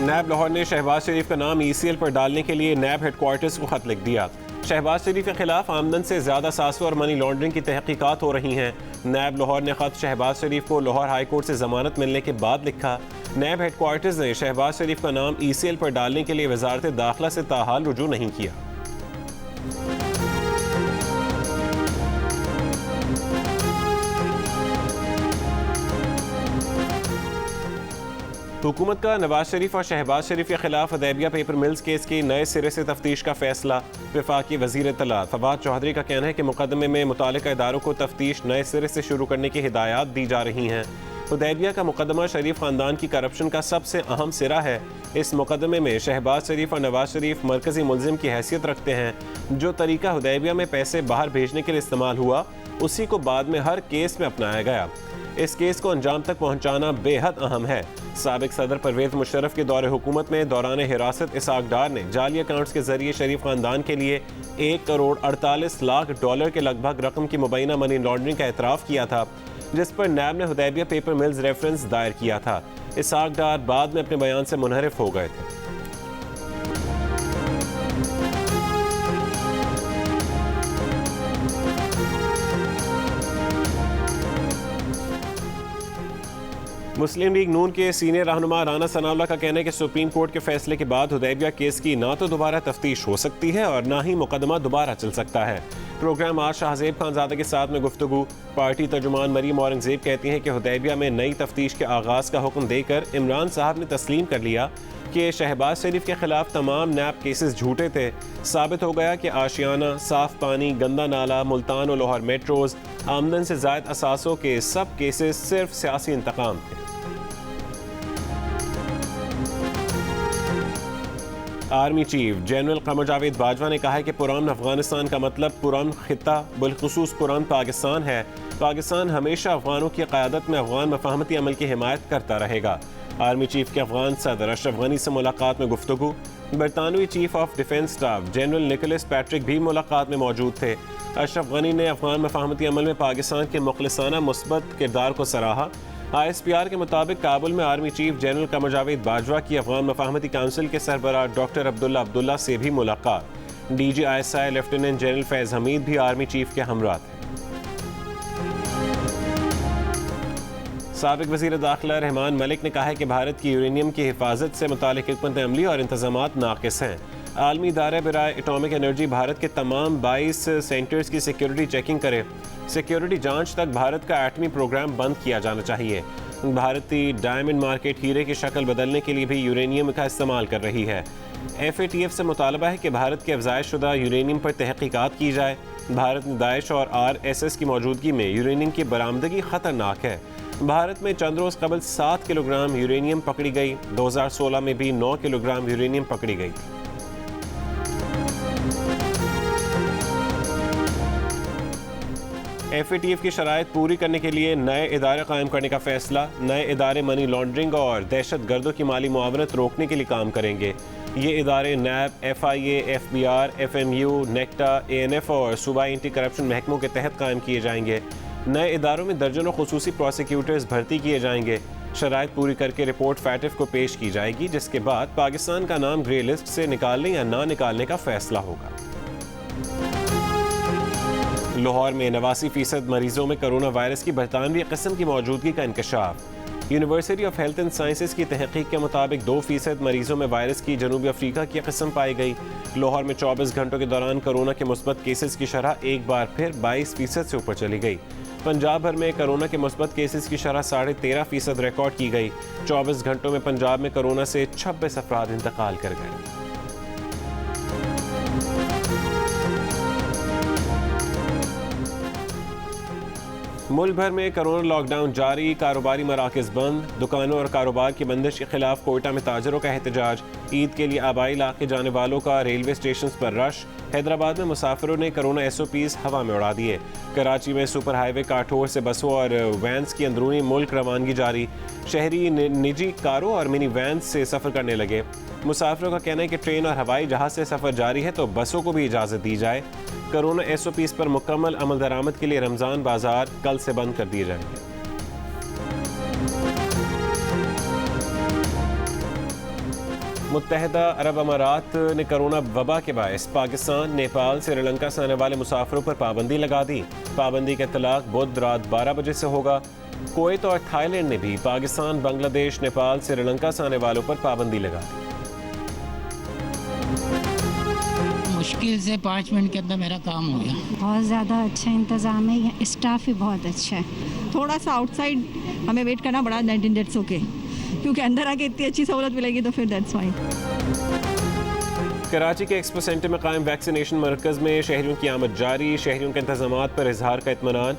नैब लाहौर ने शहबाज शरीफ का नाम ECL पर डालने के लिए नैब हेडक्वार्टर्स को खत लिख दिया। शहबाज शरीफ के खिलाफ आमदन से ज्यादा सासों और मनी लॉन्ड्रिंग की तहकीकात हो रही हैं। नैब लाहौर ने खत शहबाज शरीफ को लाहौर हाई कोर्ट से जमानत मिलने के बाद लिखा। नैब हेडक्वार्टर्स ने शहबाज शरीफ का नाम ECL पर डालने के लिए वजारत दाखिला से ताहाल रुजू नहीं किया। हुकूमत का नवाज शरीफ और शहबाज शरीफ के खिलाफ हुदैबिया पेपर मिल्स केस की नए सिरे से तफ्तीश का फैसला। वफाकी वजीर इत्तलात फवाद चौधरी का कहना है कि मुकदमे में मुतालिका इदारों को तफ्तीश नए सिरे से शुरू करने की हिदायत दी जा रही हैं। हुदैबिया का मुकदमा शरीफ खानदान की करप्शन का सबसे अहम सिरा है। इस मुकदमे में शहबाज शरीफ और नवाज शरीफ मरकजी मुलजिम की हैसियत रखते हैं। जो तरीका हुदैबिया में पैसे बाहर भेजने के लिए इस्तेमाल हुआ उसी को बाद में हर केस में अपनाया गया। इस केस को अंजाम तक पहुंचाना बेहद अहम है। साबिक सदर परवेज मुशर्रफ के दौरे हुकूमत में दौरान हिरासत इसाक डार ने जाली अकाउंट्स के जरिए शरीफ खानदान के लिए 1 करोड़ 48 लाख डॉलर के लगभग रकम की मुबैना मनी लॉन्ड्रिंग का एतराफ़ किया था, जिस पर नैब ने हुदैबिया पेपर मिल्स रेफरेंस दायर किया था। इसाक डार बाद में अपने बयान से मुनहरिफ हो गए थे। मुस्लिम लीग नून के सीनियर रहनुमा राना सनाउल्लाह का कहना है कि सुप्रीम कोर्ट के फैसले के बाद हुदैबिया केस की ना तो दोबारा तफ्तीश हो सकती है और ना ही मुकदमा दोबारा चल सकता है। प्रोग्राम आज शाहजेब खानजादा के साथ में गुफ्तगू। पार्टी तर्जुमान मरीम औरंगजेब कहती हैं कि हुदैबिया में नई तफ्तीश के आगाज़ का हुक्म देकर इमरान साहब ने तस्लीम कर लिया कि शहबाज शरीफ के खिलाफ तमाम नैब केसेस झूठे थे। साबित हो गया कि आशियाना, साफ पानी, गंदा नाला, मुल्तान और लाहौर मेट्रोज, आमदन से ज़ायद असासों के सब केसेस सिर्फ सियासी इंतकाम थे। Army chief general Qamar Javed Bajwa ने कहा है कि पुरान अफगानिस्तान का मतलब पुरान खिता बिलखुसूस पुरान पाकिस्तान है। पाकिस्तान हमेशा अफगानों की क़यादत में अफगान मफाहमती अमल की हिमायत करता रहेगा। आर्मी चीफ के अफगान सदर अशरफ गनी से मुलाकात में गुफ्तगू। बरतानवी chief of defence staff general Nicholas Patrick भी मुलाकात में मौजूद थे। अशरफ गनी ने अफगान मफाहमती अमल में पाकिस्तान के मुखलिसाना मुस्बत किरदार को सराहा। ISPR के मुताबिक काबुल में army chief general Qamar Javed Bajwa की अफगान मफाहमती काउंसिल के सरबराह डॉक्टर अब्दुल्ला से भी मुलाकात। DG ISI lieutenant general Faiz Hamid भी आर्मी चीफ के हमरा थे। साबिक वज़ीर दाखिला रहमान मलिक ने कहा है कि भारत की यूरेनियम की हिफाजत से मुतालिक हिकमत अमली और इंतजामात नाकिस हैं। आलमी इदारा बराए एटॉमिक एनर्जी भारत के तमाम 22 सेंटर्स की सिक्योरिटी चेकिंग करे। सिक्योरिटी जांच तक भारत का एटमी प्रोग्राम बंद किया जाना चाहिए। भारतीय डायमंड मार्केट हीरे की शक्ल बदलने के लिए भी यूरेनियम का इस्तेमाल कर रही है। FATF से मुतालबा है कि भारत के अफजाइश शुदा यूरेनियम पर तहकीकात की जाए। भारत में दाइश और RSS की मौजूदगी में यूरेनियम की बरामदगी ख़तरनाक है। भारत में चंद रोज़ कबल 7 किलोग्राम यूरेनियम पकड़ी गई। 2016 में भी 9 किलोग्राम यूरेनियम पकड़ी गई थी। FATF की शराइत पूरी करने के लिए नए इदारे कायम करने का फैसला। नए इदारे मनी लॉन्ड्रिंग और दहशत गर्दों की माली मुआवनत रोकने के लिए काम करेंगे। ये इदारे नैब, FIA, FBR, FMU, NACTA, ANF और सूबाई एंटी करप्शन महकमों के तहत कायम किए जाएंगे। नए इदारों में दर्जनों खुसूसी प्रोसिक्यूटर्स भर्ती किए जाएंगे। शराइत पूरी करके रिपोर्ट FATF को पेश की जाएगी, जिसके बाद पाकिस्तान का नाम ग्रे लिस्ट से निकालने या ना निकालने का फैसला होगा। लाहौर में 89% मरीजों में कोरोना वायरस की बरतानवी किस्म की मौजूदगी का इंकशाफ। University of health and sciences की तहकीक के मुताबिक 2% मरीजों में वायरस की जनूबी अफ्रीका की किस्म पाई गई। लाहौर में 24 घंटों के दौरान कोरोना के मुस्बत केसेस की शरह एक बार फिर 22% से ऊपर चली गई। पंजाब भर में कोरोना के मुस्बत केसेस की शरह 13.5% रिकॉर्ड की गई। 24 घंटों में पंजाब में कोरोना से 26 अफराद इंतकाल कर गए। मुल्क भर में कोरोना लॉकडाउन जारी, कारोबारी मराकज़ बंद। दुकानों और कारोबार की बंदिश के खिलाफ कोयटा में ताजरों का एहतजाज। ईद के लिए आबाई इलाके जाने वालों का रेलवे स्टेशन पर रश। हैदराबाद में मुसाफिरों ने कोरोना SOPs हवा में उड़ा दिए। कराची में सुपर हाईवे काठोर से बसों और वैन्स की अंदरूनी मुल्क रवानगी जारी। शहरी निजी कारों और मिनी वैन से सफ़र करने लगे। मुसाफिरों का कहना है कि ट्रेन और हवाई जहाज़ से सफ़र जारी है तो बसों को भी इजाज़त दी जाए। कोरोना SOPs पर मुकम्मल अमल दरामद के लिए रमज़ान बाजार कल से बंद कर दिए जाएंगे। मुत्तहदा अरब अमारात ने कोरोना वबा के बायस पाकिस्तान, नेपाल, श्रीलंका से आने वाले मुसाफिरों पर पाबंदी लगा दी। पाबंदी का इत्तलाक बुध रात 12 बजे से होगा। कुवैत और थाईलैंड ने भी पाकिस्तान, बांग्लादेश, नेपाल, श्रीलंका से आने वालों पर पाबंदी लगा दी। मुश्किल से 5 मिनट के अंदर मेरा काम हो गया। बहुत ज़्यादा अच्छा इंतज़ाम है, स्टाफ भी बहुत अच्छा है। थोड़ा सा आउटसाइड हमें वेट करना पड़ा 19 डेट्स ओके, क्योंकि अंदर आके इतनी अच्छी सहूलत मिलेगी तो फिर दैट्स फाइन। कराची के एक्सपो सेंटर में कायम वैक्सीनेशन मरकज़ में शहरियों की आमद जारी। शहरियों के इंतजामात पर इजहार का इत्मीनान।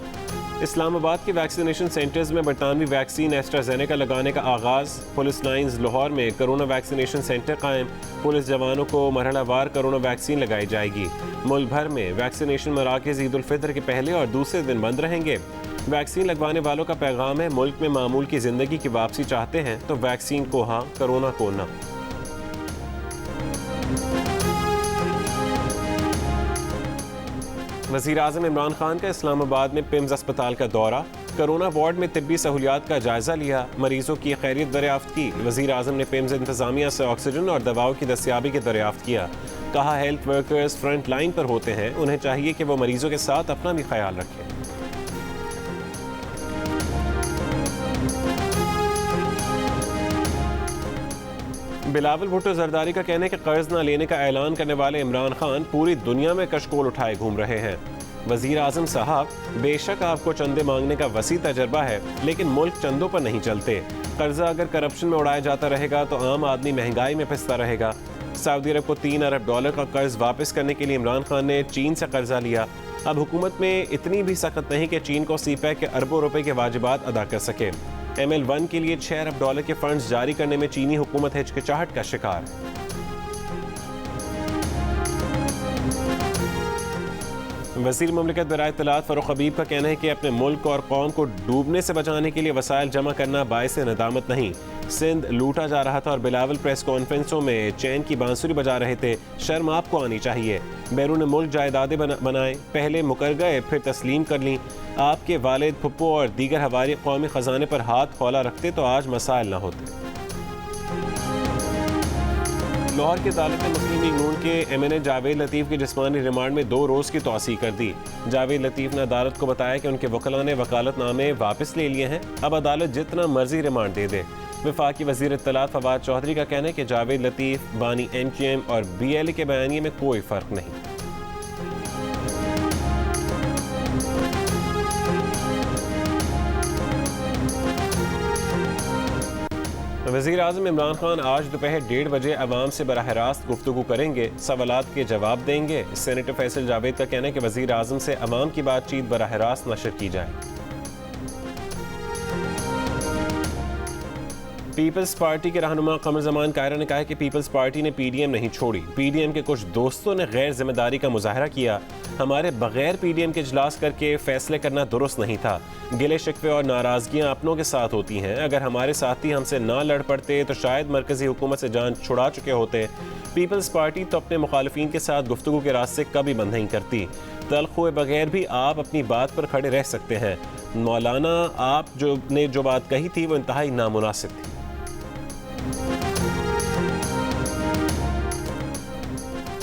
इस्लामाबाद के वैक्सीनेशन सेंटर्स में बरतानवी वैक्सीन एस्ट्राजेनेका लगाने का आगाज़। पुलिस लाइन्स लाहौर में कोरोना वैक्सीनेशन सेंटर कायम। पुलिस जवानों को मरहलावार कोरोना वैक्सीन लगाई जाएगी। मुल्क भर में वैक्सीनेशन मराकज़ ईद उल फितर के पहले और दूसरे दिन बंद रहेंगे। वैक्सीन लगवाने वालों का पैगाम है, मुल्क में मामूल की ज़िंदगी की वापसी चाहते हैं तो वैक्सीन को हाँ, कोरोना को ना। वज़ीर आज़म इमरान खान का इस्लामाबाद में पिम्स अस्पताल का दौरा। कोरोना वार्ड में तिब्बी सहूलियात का जायजा लिया। मरीजों की खैरियत दरियाफ्त की। वज़ीर आज़म ने पिम्स इंतज़ामिया से ऑक्सीजन और दवाओं की दस्तियाबी की दरियाफ्त किया। कहा, हेल्थ वर्कर्स फ्रंट लाइन पर होते हैं, उन्हें चाहिए कि वो मरीजों के साथ अपना भी ख्याल रखें। बिलावल भुट्टो जरदारी का कहना है कि कर्ज न लेने का ऐलान करने वाले इमरान खान पूरी दुनिया में कशकोल उठाए घूम रहे हैं। वज़ीर आज़म साहब, बेशक आपको चंदे मांगने का वसी तजर्बा है, लेकिन मुल्क चंदों पर नहीं चलते। कर्जा अगर करप्शन में उड़ाया जाता रहेगा तो आम आदमी महंगाई में पिसता रहेगा। सऊदी अरब को $3 अरब का कर्ज वापस करने के लिए इमरान खान ने चीन से कर्जा लिया। अब हुकूमत में इतनी भी सख्त नहीं कि चीन को सीपैक के अरबों रुपए के वाजिबात अदा कर सके। ML1 के लिए $6 अरब के फंड्स जारी करने में चीनी हुकूमत हिचकिचाहट का शिकार। वज़ीर मुमलिकत बराए इत्तलात फ़ारूक हबीब का कहना है कि अपने मुल्क और कौम को डूबने से बचाने के लिए वसाइल जमा करना बाइस नदामत नहीं। सिंध लूटा जा रहा था और बिलावल प्रेस कॉन्फ्रेंसों में चैन की बांसुरी बजा रहे थे। शर्म आपको आनी चाहिए। बैरून मुल्क जायदादें बनाए, पहले मुकर गए फिर तस्लीम कर लीं। आपके वालिद, फुप्पो और दीगर हवारी कौमी ख़जाने पर हाथ हौला रखते तो आज मसाइल न होते। लाहौर की अदालत ने मुस्लिम लीग नून के MNA जावेद लतीफ़ की जिस्मानी रिमांड में 2 रोज़ की तौसीह कर दी। जावेद लतीफ़ ने अदालत को बताया कि उनके वकील ने वकालतनामे वापस ले लिए हैं, अब अदालत जितना मर्जी रिमांड दे दे। वफाकी वज़ीर इत्तलात फवाद चौधरी का कहना है कि जावेद लतीफ़, बानी NQM और BLA के बयानिए में कोई फ़र्क नहीं। वज़ीर आज़म इमरान खान आज दोपहर 1:30 बजे अवाम से बराह रास्त गुफ्तगू करेंगे, सवालात के जवाब देंगे। सेनेटर फैसल जावेद का कहना है कि वज़ीर आज़म से अवाम की बातचीत बराह रास्त नशर की जाए। पीपल्स पार्टी के रहनुमा कमर ज़मान कायरा ने कहा है कि पीपल्स पार्टी ने PDM नहीं छोड़ी। PDM के कुछ दोस्तों ने गैर जिम्मेदारी का मुजाहरा किया। हमारे बगैर PDM के इजलास करके फैसले करना दुरुस्त नहीं था। गिले शिकवे और नाराज़गियाँ अपनों के साथ होती हैं। अगर हमारे साथी हमसे ना लड़ पड़ते तो शायद मरकज़ी हुकूमत से जान छुड़ा चुके होते। पीपल्स पार्टी तो अपने मुखालिफिन के साथ गुफ्तगू के रास्ते कभी बंद नहीं करती। तल्ख हुए बगैर भी आप अपनी बात पर खड़े रह सकते हैं। मौलाना, आप जो बात कही थी वो इंतहाई नामुनासिब थी।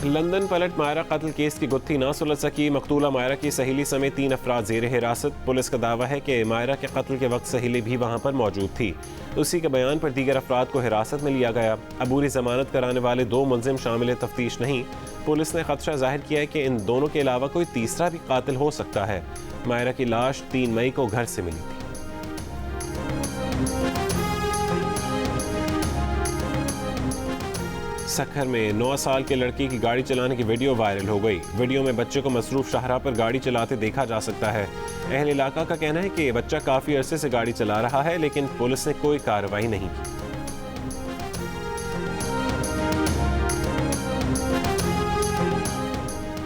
लंदन पलट मायरा कत्ल केस की गुत्थी ना सुलझ सकी। मकतूला मायरा की सहेली समेत 3 अफराद ज़ेर हिरासत। पुलिस का दावा है कि मायरा के कत्ल के वक्त सहेली भी वहां पर मौजूद थी। उसी के बयान पर दीगर अफराद को हिरासत में लिया गया। अबूरी जमानत कराने वाले 2 मुलजिम शामिल तफ्तीश नहीं। पुलिस ने खदशा जाहिर किया है कि इन दोनों के अलावा कोई तीसरा भी कातिल हो सकता है। मायरा की लाश 3 मई को घर से मिली थी। सखर में 9 साल के लड़के की गाड़ी चलाने की वीडियो वायरल हो गई। वीडियो में बच्चे को मसरूफ शाहराह पर गाड़ी चलाते देखा जा सकता है। अहल इलाका का कहना है कि बच्चा काफ़ी अरसे से गाड़ी चला रहा है, लेकिन पुलिस ने कोई कार्रवाई नहीं की।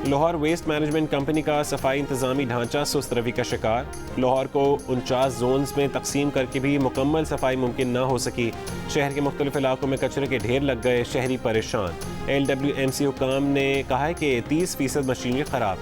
लाहौर वेस्ट मैनेजमेंट कंपनी का सफाई इंतजामी ढांचा सुस्त रवि का शिकार। लाहौर को 49 जोन्स में तकसीम करके भी मुकम्मल सफाई मुमकिन ना हो सकी। शहर के मुख्तलिफ इलाकों में कचरे के ढेर लग गए, शहरी परेशान। LWMC हुकाम ने कहा है कि 30% मशीनरी खराब।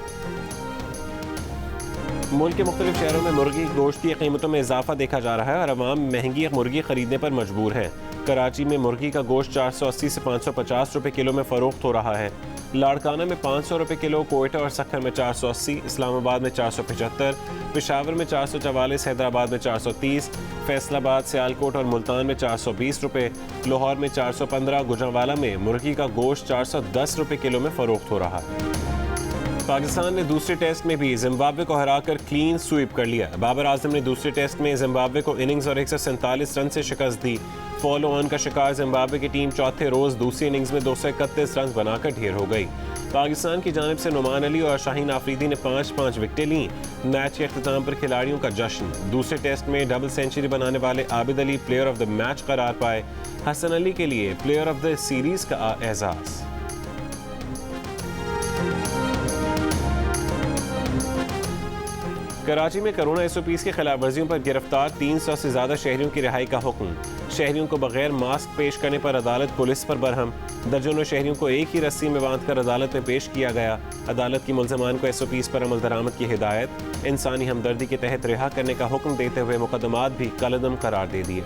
मुल्क के मुख्तलिफ शहरों में मुर्गी गोश्त की कीमतों में इजाफा देखा जा रहा है और अवाम महंगी मुर्गी खरीदने पर मजबूर है। कराची में मुर्गी का गोश्त 480 से 550 रुपए किलो में फ़रोख्त हो रहा है। लाड़काना में 500 रुपए किलो, कोयटा और सक्खर में 480, इस्लामाबाद में 475, पेशावर में 444, हैदराबाद में 430, फैसलाबाद, सियालकोट और मुल्तान में 420 रुपए, लाहौर में 415, गुजरांवाला में मुर्गी का गोश्त 410 रुपए किलो में फ़रोख्त हो रहा है। पाकिस्तान ने दूसरे टेस्ट में भी जिम्बाब्वे को हराकर क्लीन स्वीप कर लिया। बाबर आजम ने दूसरे टेस्ट में जिम्बाब्वे को इनिंग्स और 147 रन से शिकस्त दी। फॉलो ऑन का शिकार जिम्बाब्वे की टीम चौथे रोज़ दूसरी इनिंग्स में 231 रन बनाकर ढेर हो गई। पाकिस्तान की जानिब से नुमान अली और शाहीन आफरीदी ने 5-5 विकेटें लीं। मैच के अख्ताम पर खिलाड़ियों का जश्न। दूसरे टेस्ट में डबल सेंचुरी बनाने वाले Abid Ali player of the match करार पाए। हसन अली के लिए प्लेयर ऑफ द सीरीज़ का एजाज़। कराची में कोरोना SOPs की खिलाफ वर्जियों पर गिरफ्तार 300 से ज़्यादा शहरियों की रिहाई का हुक्म। शहरियों को बगैर मास्क पेश करने पर अदालत पुलिस पर बरहम। दर्जनों शहरियों को एक ही रस्सी में बांधकर अदालत में पेश किया गया। अदालत की मुल्ज़मान को SOPs पर अमल दरामद की हिदायत। इंसानी हमदर्दी के तहत रिहा करने का हुक्म देते हुए मुकदमात भी कलअदम करार दे दिए।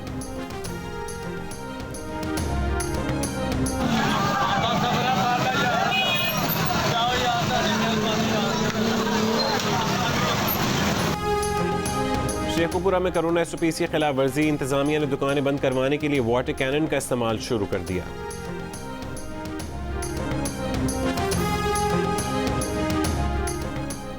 शेखुपुरा में कोरोना SOPs की खिलाफ वर्जी। इंतजामिया ने दुकानें बंद करवाने के लिए वाटर कैनन का इस्तेमाल शुरू कर दिया।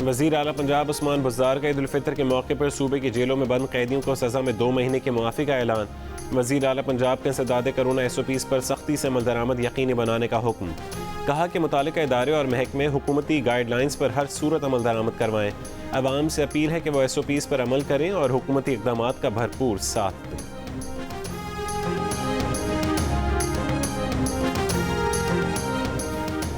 वज़ीर आला पंजाब उस्मान बुज़दार का ईद उल फितर के मौके पर सूबे की जेलों में बंद कैदियों को सज़ा में 2 महीने के मुआफ़ी का ऐलान। वज़ीर आला पंजाब के इंसदाद कोरोना SOPs पर सख्ती से अमल दरामद यकीनी बनाने का हुक्म। कहा कि मुतालिका इदारे और महकमे हुकूमती गाइडलाइंस पर हर सूरत अमल दरामद करवाएं। अवाम से अपील है कि वो SOPs पर अमल करें और हुकूमती इक़दामात का भरपूर साथ दें।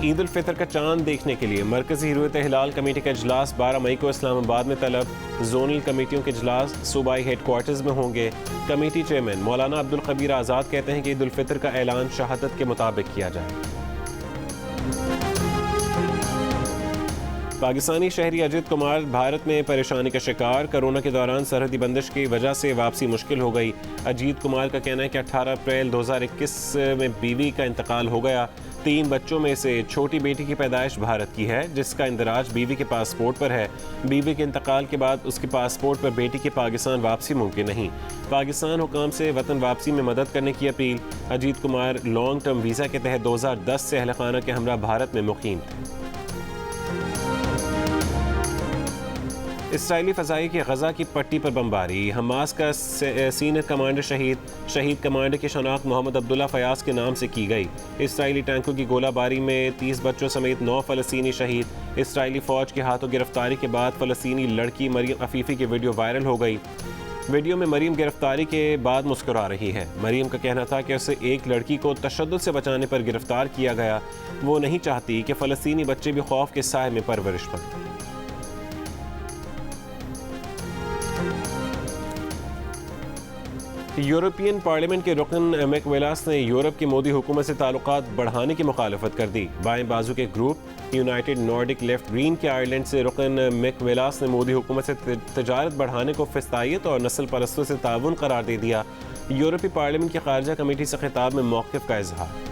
ईद उल फितर का चांद देखने के लिए मरकजी रूयत हिलाल कमेटी का इजलास 12 मई को इस्लामाबाद में तलब। जोनल कमेटियों के इजलास सूबाई हेडक्वार्टर्स में होंगे। कमेटी चेयरमैन मौलाना अब्दुल कबीर आज़ाद कहते हैं कि ईद उल फितर का ऐलान शहादत के मुताबिक किया जाए। पाकिस्तानी शहरी अजित कुमार भारत में परेशानी का शिकार। कोरोना के दौरान सरहदी बंदिश की वजह से वापसी मुश्किल हो गई। अजीत कुमार का कहना है कि 18 अप्रैल 2021 में बीवी का इंतकाल हो गया। 3 बच्चों में से छोटी बेटी की पैदाइश भारत की है, जिसका इंदराज बीवी के पासपोर्ट पर है। बीवी के इंतकाल के बाद उसके पासपोर्ट पर बेटी की पाकिस्तान वापसी मुमकिन नहीं। पाकिस्तान हुकाम से वतन वापसी में मदद करने की appeal. Ajit Kumar long term visa के तहत 2010 से अहल खाना के हमरा भारत में मुकीम थे। इसराइली फ़ज़ाई की गज़ा की पट्टी पर बमबारी। हमास का सीनियर कमांडर शहीद कमांडर की शनाख्त मोहम्मद अब्दुल्ला फ़याज़ के नाम से की गई। इसराइली टैंकों की गोलाबारी में 30 बच्चों समेत 9 फ़लस्तीनी शहीद। इसराइली फ़ौज के हाथों गिरफ्तारी के बाद फ़लस्तीनी लड़की मरियम अफीफ़ी की वीडियो वायरल हो गई। वीडियो में मरियम गिरफ्तारी के बाद मुस्कुरा रही है। मरियम का कहना था कि उसे एक लड़की को तशद्दुद से बचाने पर गिरफ्तार किया गया। वो नहीं चाहती कि फ़लस्तीनी बच्चे भी खौफ के साए में परवरिश पाएं। यूरोपियन पार्लियामेंट के रुकन मैकवेलास ने यूरोप की मोदी हुकूमत से ताल्लुकात बढ़ाने की मुखालफत कर दी। बाएं बाजू के group United Nordic left green के आयरलैंड से रुकन मैकवेलास ने मोदी हुकूमत से तजारत बढ़ाने को फिस्तायत और नस्ल परस्तों से ताउन करार दे दिया। यूरोपीय पार्लियामेंट की खारजा कमेटी से खिताब में मौक़िफ़ का इजहार।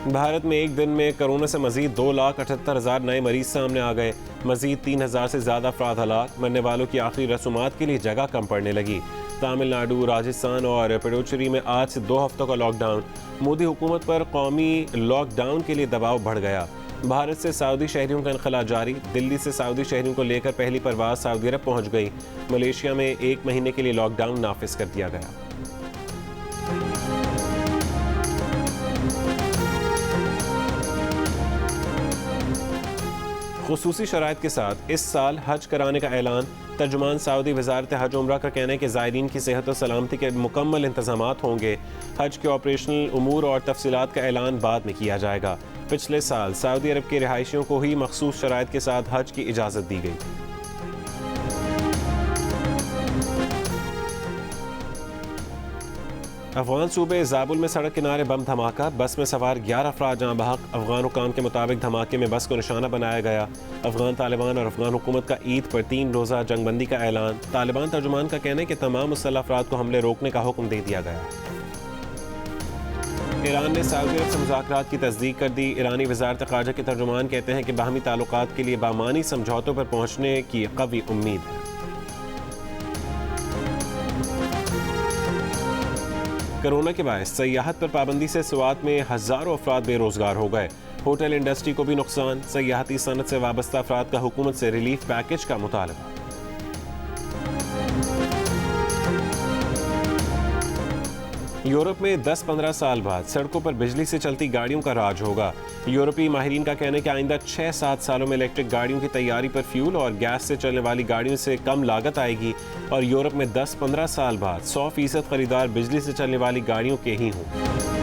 भारत में एक दिन में कोरोना से मजीद 2,78,000 नए मरीज सामने आ गए। मजीद 3,000 से ज़्यादा अफराद हलाक। मरने वालों की आखिरी रसूमात के लिए जगह कम पड़ने लगी। तमिलनाडु, राजस्थान और पुडुचेरी में आज से 2 हफ्तों का लॉकडाउन। मोदी हुकूमत पर कौमी लॉकडाउन के लिए दबाव बढ़ गया। भारत से सऊदी शहरियों का इनखला जारी। दिल्ली से सऊदी शहरियों को लेकर पहली परवाज़ सऊदी अरब पहुँच गई। मलेशिया में 1 महीने के लिए लॉकडाउन नाफिज कर दिया गया। खुसूसी शराइत के साथ इस साल हज कराने का ऐलान। तर्जुमान सऊदी वजारत हज उम्रा का कहना है कि ज़ायरीन की सेहत और सलामती के मुकम्मल इंतज़ामात होंगे। हज के ऑपरेशनल उमूर और तफसीलात का ऐलान बाद में किया जाएगा। पिछले साल सऊदी अरब के रिहायशियों को ही मखसूस शराइत के साथ हज की इजाज़त दी गई थी। अफगान सूबे ज़ाबुल में सड़क किनारे बम धमाका, बस में सवार 11 अफराद जहाँ बहक। अफगान हुकाम के मुताबिक धमाके में बस को निशाना बनाया गया। अफगान तालिबान और अफगान हुकूमत का ईद पर 3 रोज़ा जंगबंदी का ऐलान। तालिबान तर्जुमान का कहना है कि तमाम मुसल्लह अफराद को हमले रोकने का हुक्म दे दिया गया। ईरान ने सऊदी अरब से मुज़ाकरात की तस्दीक कर दी। ईरानी वज़ारत ख़ारजा के तर्जुमान कहते हैं कि बाहमी ताल्लुकात के लिए बामानी समझौतों पर पहुँचने की कवी उम्मीद है। कोरोना के बायस सयाहत पर पाबंदी से स्वात में हज़ारों अफराद बेरोजगार हो गए। होटल इंडस्ट्री को भी नुकसान। सयाहती सनत से वाबस्ता अफराद का हुकूमत से रिलीफ पैकेज का मुतालबा। यूरोप में 10-15 साल बाद सड़कों पर बिजली से चलती गाड़ियों का राज होगा। यूरोपीय माहिरीन का कहना है कि आइंदा 6-7 सालों में इलेक्ट्रिक गाड़ियों की तैयारी पर फ्यूल और गैस से चलने वाली गाड़ियों से कम लागत आएगी और यूरोप में 10-15 साल बाद 100% खरीदार बिजली से चलने वाली गाड़ियों के ही हों।